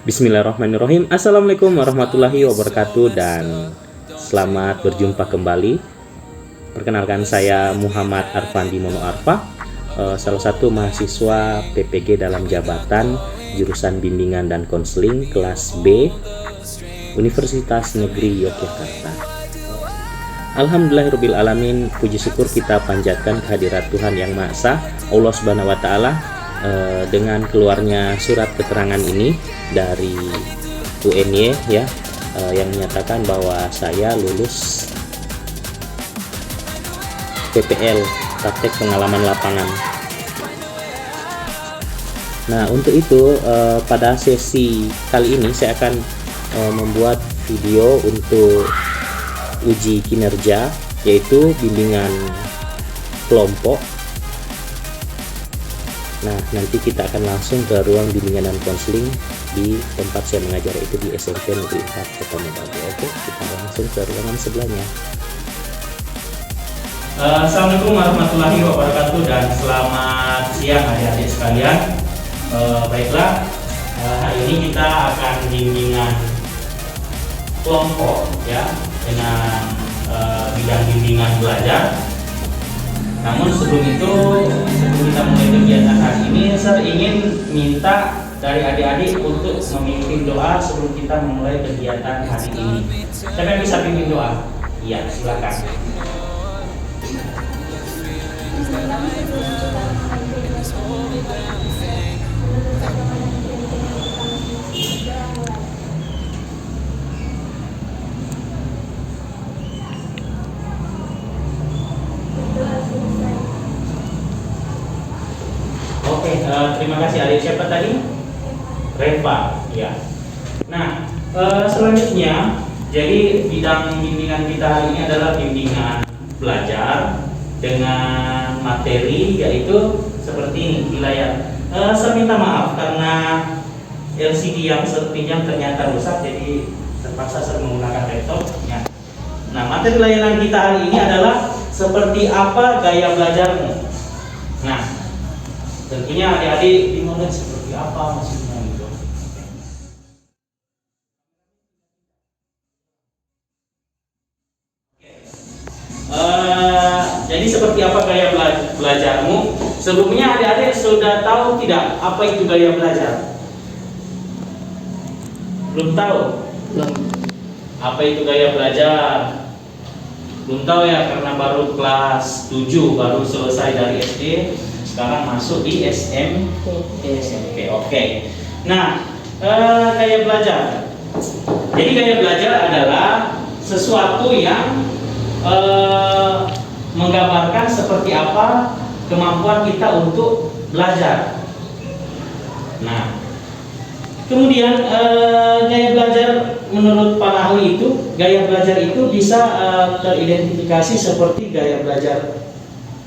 Bismillahirrahmanirrahim. Assalamualaikum warahmatullahi wabarakatuh dan selamat berjumpa kembali. Perkenalkan, saya Muhammad Arfandi Mono Arfa, salah satu mahasiswa PPG dalam jabatan jurusan bimbingan dan konseling kelas B Universitas Negeri Yogyakarta. Alhamdulillahirabbil alamin, puji syukur kita panjatkan kehadirat Tuhan Yang Maha Esa, Allah Subhanahu wa taala, dengan keluarnya surat keterangan ini dari UNY ya, yang menyatakan bahwa saya lulus PPL, praktek pengalaman lapangan. Nah, untuk itu pada sesi kali ini saya akan membuat video untuk uji kinerja, yaitu bimbingan kelompok. Nah, nanti kita akan langsung ke ruang bimbingan dan konseling di tempat saya mengajar, itu di SMP Negeri 4 Kota Mobagu. Oke, kita langsung ke ruangan sebelahnya. Assalamualaikum warahmatullahi wabarakatuh dan selamat siang adik-adik sekalian. Baiklah, hari ini kita akan bimbingan kelompok ya, dengan bidang bimbingan belajar. Namun sebelum kita mulai kegiatan hari ini, saya ingin minta dari adik-adik untuk memimpin doa sebelum kita memulai kegiatan hari ini. Siapa yang bisa pimpin doa? Iya, silakan. Oke, terima kasih adik. Siapa tadi? Reva, ya. Nah, selanjutnya, jadi bidang bimbingan kita hari ini adalah bimbingan belajar dengan materi yaitu seperti ini di layar. Saya minta maaf karena LCD yang saya pinjam ternyata rusak, jadi terpaksa saya menggunakan laptop. Ya. Nah, materi layanan kita hari ini adalah seperti apa gaya belajarmu. Nah, tentunya adik-adik bingung seperti apa maksudnya gitu. Jadi seperti apa gaya belajarmu? Sebelumnya adik-adik sudah tahu tidak apa itu gaya belajar? Belum tahu? Belum. Apa itu gaya belajar? Belum tahu ya, karena baru kelas 7, baru selesai dari SD. Sekarang masuk di SMP. Oke. Nah, gaya belajar. Jadi gaya belajar adalah sesuatu yang menggambarkan seperti apa kemampuan kita untuk belajar. Nah, kemudian gaya belajar menurut para ahli itu, gaya belajar itu bisa teridentifikasi seperti gaya belajar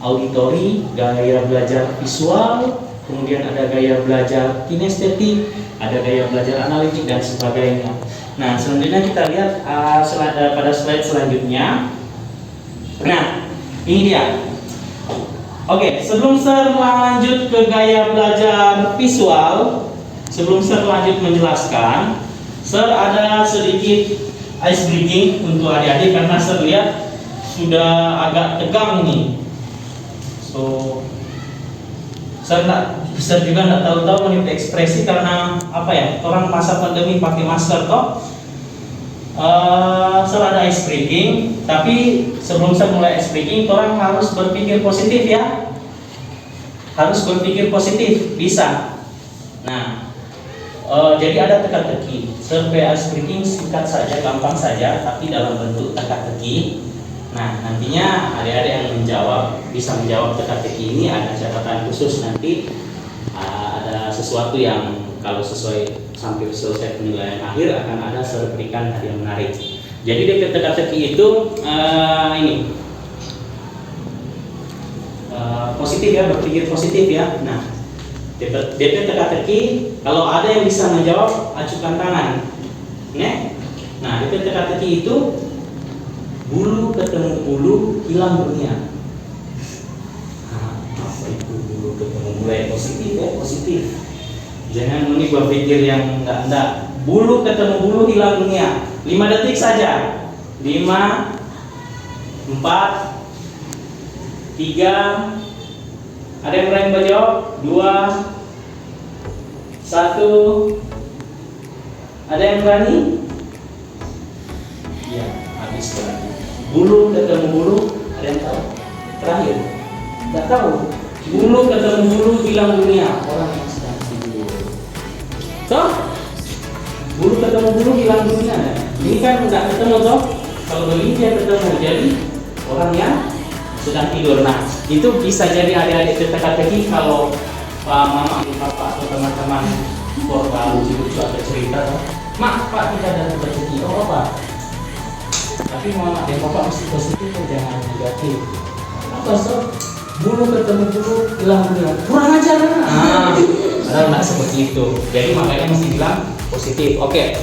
auditori, gaya belajar visual, kemudian ada gaya belajar kinestetik, ada gaya belajar analitik dan sebagainya. Nah, selanjutnya kita lihat pada slide selanjutnya. Nah, ini dia. Oke, sebelum saya lanjut ke gaya belajar visual, sebelum saya lanjut menjelaskan, saya ada sedikit ice breaking untuk adik-adik karena saya lihat sudah agak tegang nih. So, saya juga nggak tahu-tahu menit ekspresi karena apa ya? Orang masa pandemi pakai masker toh. Saya ada ice breaking, tapi sebelum saya mulai ice breaking, orang harus berpikir positif ya. Harus berpikir positif, bisa. Nah, jadi ada teka-teki. Survei ice breaking singkat saja, gampang saja, tapi dalam bentuk teka-teki. Nah, nantinya adik-adik yang bisa menjawab teka-teki ini ada catatan khusus nanti, ada sesuatu yang kalau sampai selesai penilaian akhir akan ada saya berikan hadiah menarik. Jadi DP teka-teki itu ini positif ya, berpikir positif ya. Nah, DP teka-teki kalau ada yang bisa menjawab acukan tangan. Nah, DP teka-teki itu bulu ketemu bulu hilang berniat. Nah, apa itu bulu ketemu bulu? Positif ya, positif. Jangan berpikir yang enggak. bulu ketemu bulu hilang dunia. 5 detik saja. 5, 4, 3. Ada yang berani menjawab? 2, 1. Ada yang berani? Ya, habis lagi. Bulu ketemu bulu. Ada yang tahu? Terakhir. Tidak tahu. Bulu ketemu bulu hilang dunia. Orang yang sedang tidur. Toh? Bulu ketemu bulu hilang dunia. Ini kan tidak ketemu toh? Kalau begini dia ketemu. Jadi orang yang sedang tidur. Nah, itu bisa jadi adik-adik teka-teki kalau Pak Mama, Papa atau teman-teman kalau lucu-lucu ada cerita, Mak, Pak kita ada rezeki. Oh apa? Tapi Mama dan Papa mesti positif, jangan negatif. Apa sob? Bulu ketemu bulu hilang dunia. Kurang ajar. Padahal nggak seperti itu. Jadi makanya mesti bilang positif. Oke.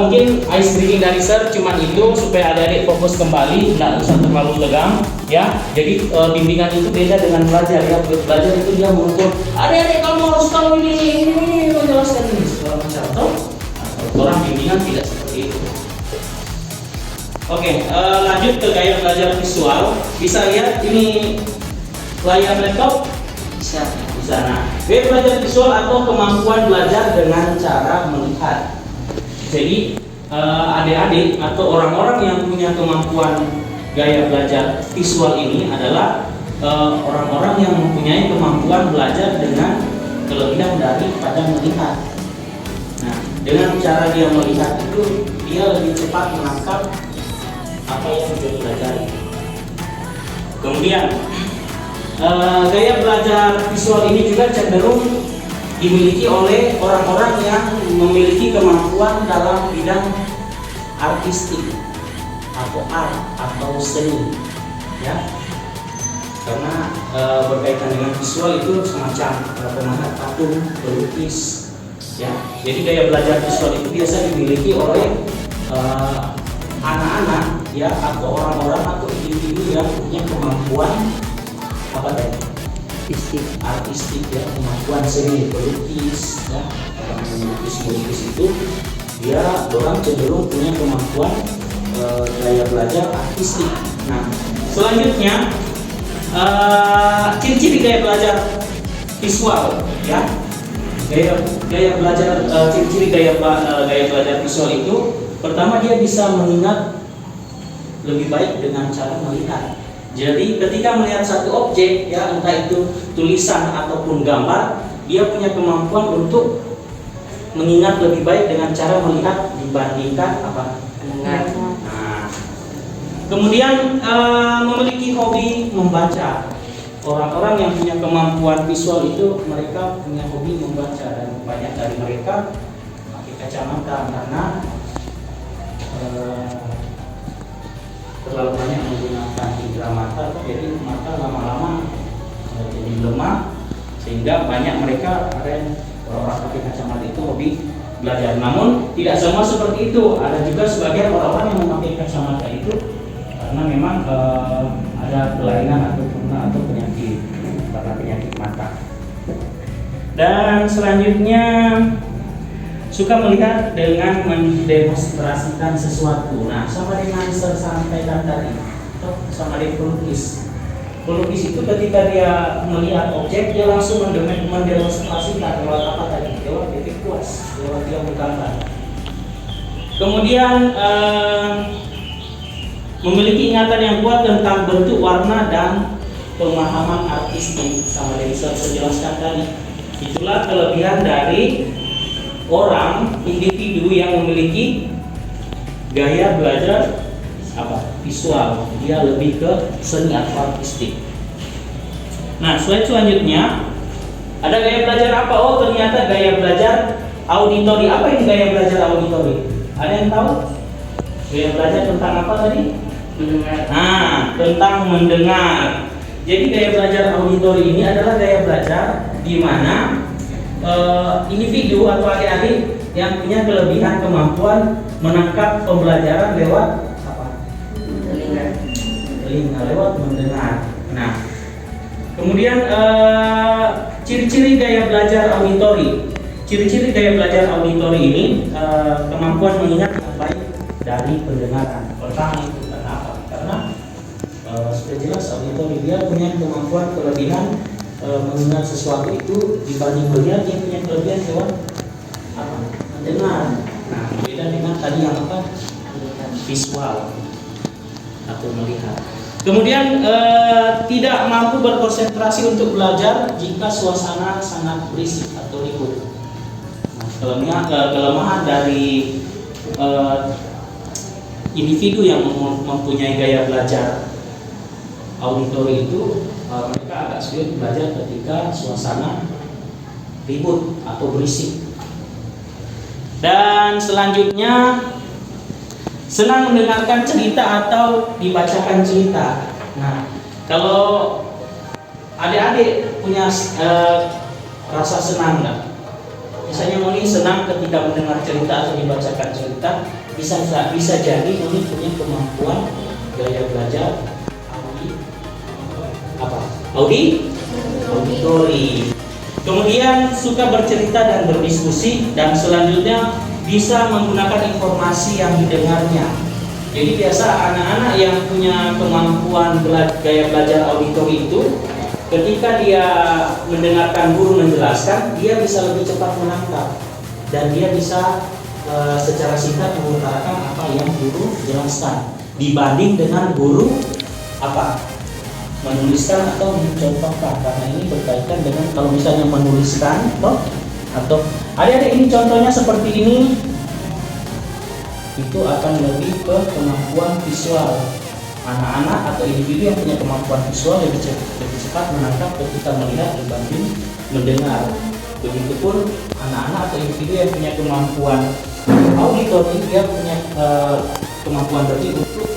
Mungkin ice breaking dari Sir cuman itu supaya adik-adik fokus kembali, nggak usah terlalu tegang, ya. Jadi bimbingan itu beda dengan belajar ya. Belajar itu dia mengukur, adik-adik kamu harus tahu ini menjelaskan ini segala macam. Toh, orang bimbingan tidak seperti itu. Oke, lanjut ke gaya belajar visual. Bisa lihat ini layar laptop? Bisa. Nah, gaya belajar visual atau kemampuan belajar dengan cara melihat. Jadi adik-adik atau orang-orang yang punya kemampuan gaya belajar visual ini adalah orang-orang yang mempunyai kemampuan belajar dengan kelebihan daripada melihat. Nah, dengan cara dia melihat itu dia lebih cepat menangkap apa yang dia pelajari. Kemudian gaya belajar visual ini juga cenderung dimiliki oleh orang-orang yang memiliki kemampuan dalam bidang artistik atau art atau seni, ya. Karena berkaitan dengan visual itu semacam pemahat patung, pelukis, ya. Jadi gaya belajar visual itu biasa dimiliki oleh anak-anak, ya, atau orang-orang atau individu yang punya kemampuan apa tadi? Artistik, ya, kemampuan seni, pelukis, ya. Orang melukis itu dia orang cenderung punya kemampuan gaya belajar artistik. Nah, selanjutnya ciri-ciri gaya belajar visual, ya. Gaya belajar ciri-ciri gaya belajar visual itu pertama dia bisa mengingat lebih baik dengan cara melihat. Jadi ketika melihat satu objek, ya, entah itu tulisan ataupun gambar, dia punya kemampuan untuk mengingat lebih baik dengan cara melihat dibandingkan apa? Mendengar. Nah, kemudian memiliki hobi membaca. Orang-orang yang punya kemampuan visual itu mereka punya hobi membaca dan banyak dari mereka pakai kacamata karena terlalu banyak menggunakan indera mata, jadi mata lama-lama jadi lemah sehingga banyak mereka ada yang orang-orang pakai kacamata itu hobi belajar. Namun tidak semua seperti itu. Ada juga sebagian orang-orang yang memakai kacamata itu karena memang ada kelainan atau penyakit karena penyakit mata. Dan selanjutnya suka melihat dengan mendemonstrasikan sesuatu. Nah, sama dengan sampaikan tadi, sama dengan pelukis. Pelukis itu ketika dia melihat objek, dia langsung mendemonstrasikan lewat apa tadi? Lewat titik kuas, lewat dia bergambar. Kemudian memiliki ingatan yang kuat tentang bentuk, warna, dan pemahaman artistik. Sama dengan saya jelaskan tadi. Itulah kelebihan dari orang individu yang memiliki gaya belajar apa? Visual. Dia lebih ke seni atau artistik. Nah, slide selanjutnya ada gaya belajar apa? Oh, ternyata gaya belajar auditori. Apa ini gaya belajar auditori? Ada yang tahu? Gaya belajar tentang apa tadi? Mendengar. Nah, tentang mendengar. Jadi gaya belajar auditori ini adalah gaya belajar di mana individu atau adik-adik yang punya kelebihan kemampuan menangkap pembelajaran lewat apa? Telinga, lewat mendengar. Nah, kemudian ciri-ciri gaya belajar auditori. ciri-ciri gaya belajar auditori ini kemampuan mengingat yang baik dari pendengaran. Pertama itu karena apa? Karena sudah jelas auditori dia punya kemampuan kelebihan mengingat sesuatu itu dibanding melihat, dia punya kelebihan lewat apa? Mendengar. Nah, beda dengan tadi yang apa? Visual atau melihat. Kemudian tidak mampu berkonsentrasi untuk belajar jika suasana sangat berisik atau ribut. Nah, kelemahan dari individu yang mempunyai gaya belajar auditori itu, mereka agak sulit belajar ketika suasana ribut atau berisik. Dan selanjutnya, senang mendengarkan cerita atau dibacakan cerita. Nah, kalau adik-adik punya rasa senang nggak? Misalnya Moni senang ketika mendengar cerita atau dibacakan cerita, bisa jadi Moni punya kemampuan gaya belajar auditori. Kemudian suka bercerita dan berdiskusi, dan selanjutnya bisa menggunakan informasi yang didengarnya. Jadi biasa anak-anak yang punya kemampuan gaya belajar auditori itu, ketika dia mendengarkan guru menjelaskan, dia bisa lebih cepat menangkap dan dia bisa secara singkat mengutarakan apa yang guru jelaskan dibanding dengan guru menuliskan atau mencontohkan. Karena ini berkaitan dengan kalau misalnya menuliskan atau adik-adik ini contohnya seperti ini, itu akan lebih ke kemampuan visual. Anak-anak atau individu yang punya kemampuan visual lebih cepat menangkap ketika melihat dibanding mendengar. Begitupun anak-anak atau individu yang punya kemampuan auditori, dia punya kemampuan lebih untuk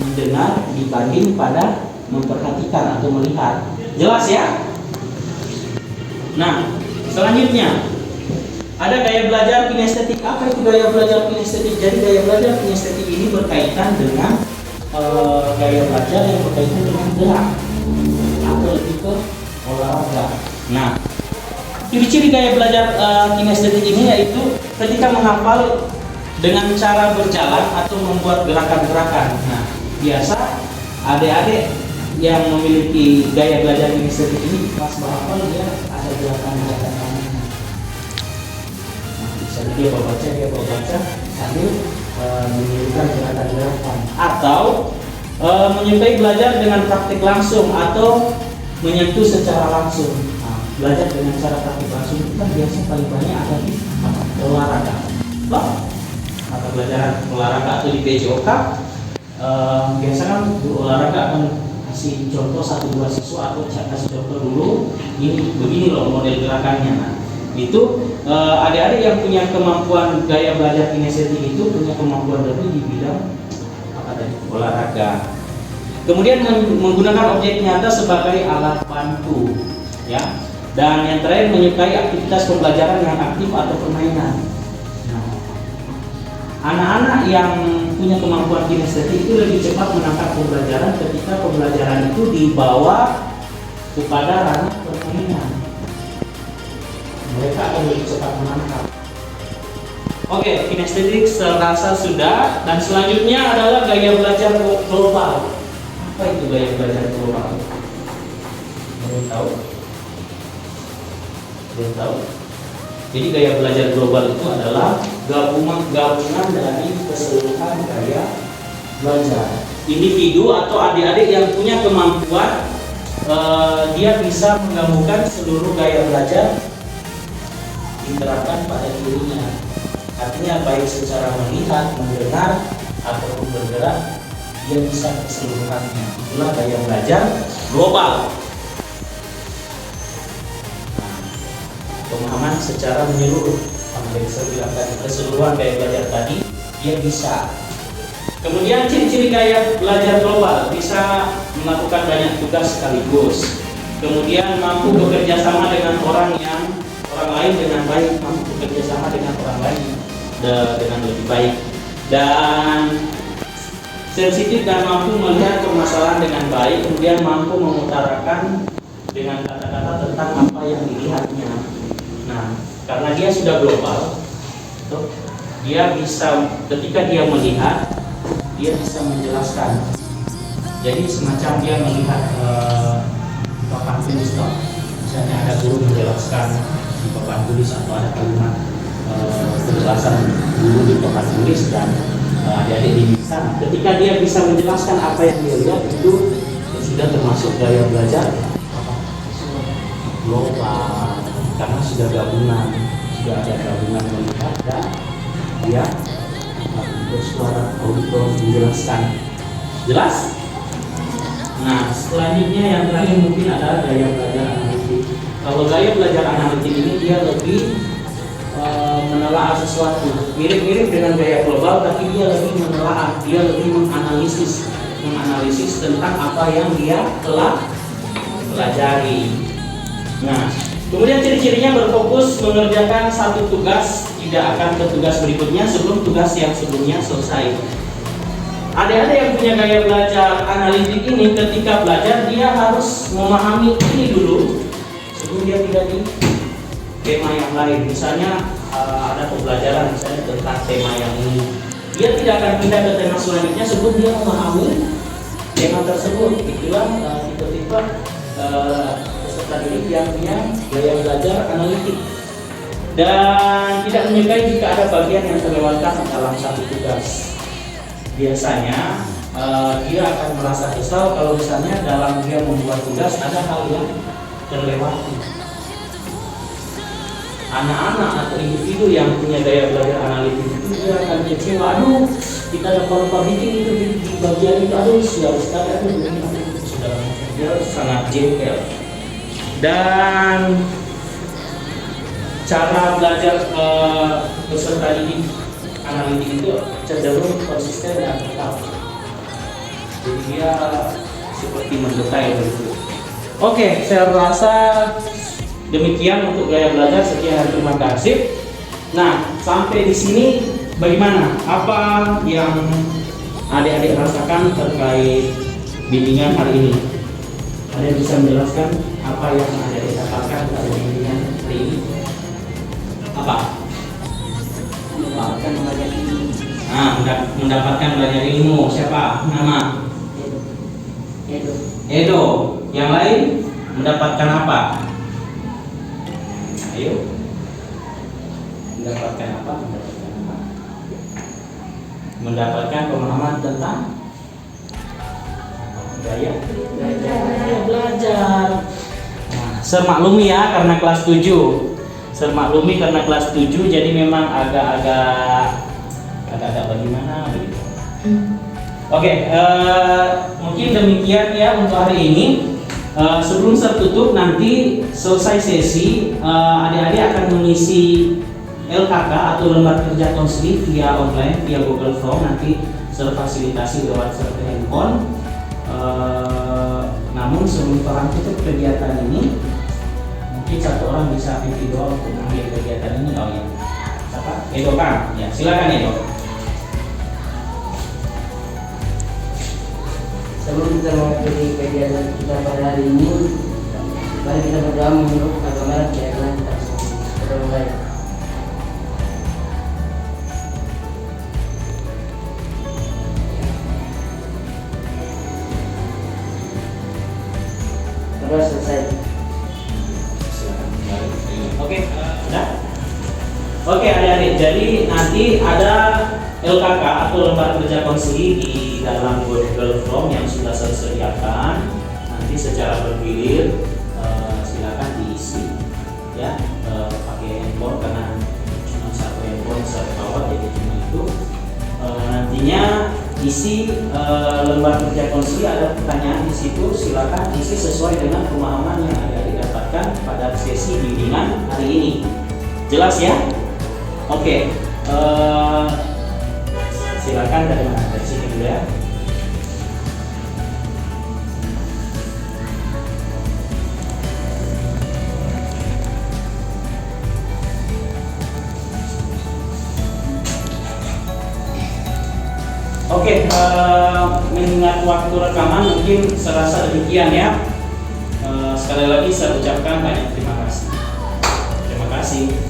mendengar dibanding pada memperhatikan atau melihat. Jelas ya? Nah, selanjutnya ada gaya belajar kinestetik. Apa itu gaya belajar kinestetik? Jadi gaya belajar kinestetik ini berkaitan dengan gaya belajar yang berkaitan dengan gerak atau lebih ke olahraga. Nah, ciri-ciri gaya belajar kinestetik ini yaitu ketika menghafal dengan cara berjalan atau membuat gerakan-gerakan. Nah, biasa adik-adik yang memiliki gaya belajar kinestetik ini pas menghafal dia ada gerakan-gerakan tangannya. Misalnya dia baca sambil menirukan gerakan-gerakan, atau menyukai belajar dengan praktik langsung atau menyentuh secara langsung. Nah, belajar dengan cara praktik langsung itu kan biasa paling banyak ada di olahraga. Mata pelajaran olahraga atau di PJOK, biasa kan guru olahraga akan kasih contoh 1-2 siswa atau kasih contoh dulu, ini begini loh model gerakannya. Nah, itu adik-adik yang punya kemampuan gaya belajar kinestetik itu punya kemampuan lebih di bidang olahraga. Kemudian menggunakan objek nyata sebagai alat bantu, ya. Dan yang terakhir, menyukai aktivitas pembelajaran yang aktif atau permainan. Nah, anak-anak yang punya kemampuan kinestetik itu lebih cepat menangkap pembelajaran ketika pembelajaran itu dibawa kepada ranah permainan. Mereka akan lebih cepat menangkap. Oke, kinestetik serasa sudah, dan selanjutnya adalah gaya belajar global. Apa itu gaya belajar global? Belum tahu? Belum tahu? Jadi gaya belajar global itu adalah gabungan dari keseluruhan gaya belajar. Individu atau adik-adik yang punya kemampuan, dia bisa menggabungkan seluruh gaya belajar diterapkan pada dirinya. Artinya baik secara melihat, mendengar, ataupun bergerak, dia bisa keseluruhannya. Itulah gaya belajar global. Pemahaman secara menyeluruh, yang saya bilang tadi, keseluruhan gaya belajar tadi dia bisa. Kemudian ciri-ciri gaya belajar global, bisa melakukan banyak tugas sekaligus. Kemudian mampu bekerja sama dengan orang lain dengan baik, mampu bekerja sama dengan orang lain dengan lebih baik, dan sensitif dan mampu melihat permasalahan dengan baik. Kemudian mampu mengutarakan dengan kata-kata tentang apa yang dilihatnya. Nah, karena dia sudah global, dia bisa ketika dia melihat, dia bisa menjelaskan. Jadi semacam dia melihat papan tulis, misalnya ada guru menjelaskan di papan tulis atau ada kalimat penjelasan guru di papan tulis dan adik-adik diminta. Ketika dia bisa menjelaskan apa yang dia lihat, itu sudah termasuk gaya belajar global, karena sudah ada gabungan melihat dan dia bersuara audio menjelaskan. Jelas? Nah, selanjutnya yang terakhir mungkin adalah gaya belajar analitik. Kalau gaya belajar analitik ini dia lebih menelaah sesuatu, mirip-mirip dengan gaya global, tapi dia lebih menelaah, dia lebih menganalisis tentang apa yang dia telah pelajari. Nah, kemudian ciri-cirinya berfokus mengerjakan satu tugas, tidak akan ke tugas berikutnya sebelum tugas yang sebelumnya selesai. Adik-adik yang punya gaya belajar analitik ini, ketika belajar dia harus memahami ini dulu sebelum dia pindah di tema yang lain. Misalnya ada pembelajaran misalnya tentang tema yang ini, dia tidak akan pindah ke tema selanjutnya sebelum dia memahami tema tersebut. Itulah tipe-tipe peserta didik yang punya gaya belajar analitik dan tidak menyukai jika ada bagian yang terlewatkan dalam satu tugas. Biasanya dia akan merasa kesal kalau misalnya dalam dia membuat tugas ada hal yang terlewati. Anak-anak atau individu yang punya gaya belajar analitik itu dia akan kecewa, aduh kita dapat lupa bikin itu di bagian itu, aduh sudah dia sangat jengkel. Dan cara belajar peserta didik analitik itu cenderung konsisten dan tetap, jadi dia seperti mendetail begitu. Oke, saya rasa demikian untuk gaya belajar. Sekian, terima kasih. Nah, sampai di sini bagaimana? Apa yang adik-adik rasakan terkait bimbingan hari ini? Ada yang bisa menjelaskan apa yang adik-adik dapatkan dari bimbingan hari ini? Apa? Mendapatkan banyak ilmu. Mendapatkan banyak ilmu. Siapa? Nama? Edo. Yang lain mendapatkan apa? Ayo. Mendapatkan apa? Mendapatkan pemahaman tentang gaya belajar. Nah, sermaklumi ya karena kelas 7. Sermaklumi karena kelas 7, jadi memang agak bagaimana begitu. Oke, mungkin demikian ya untuk hari ini. Sebelum saya tutup, nanti selesai sesi, adik-adik akan mengisi LKK atau lembar kerja konseling via online, via Google Form. Nanti terfasilitasi lewat server handphone. Namun sebelum orang tutup kegiatan ini, mungkin satu orang bisa aktif doa untuk mengambil kegiatan ini. Oh ya, siapa? Edo kan? Ya, silakan Edo. Sebelum kita mengakhiri kegiatan kita pada hari ini, mari kita berdoa menurut agama keyakinan kita. Kita mulai. Terus selesai. Oke, sudah. Oke adik-adik, jadi nanti ada LKK atau lembar kerja konsili di dalam Google Form yang sudah saya sediakan. Nanti secara bergilir silakan diisi ya, pakai handphone karena cuma satu handphone satu kawat, jadi cuma itu. Nantinya isi lembar kerja konsili, ada pertanyaan di situ, silakan isi sesuai dengan pemahaman yang ada didapatkan pada sesi bimbingan hari ini. Jelas ya? Oke. Silakan dari mana? Dari sini dulu ya. Oke, mengingat waktu rekaman mungkin serasa demikian ya. Sekali lagi saya ucapkan banyak terima kasih.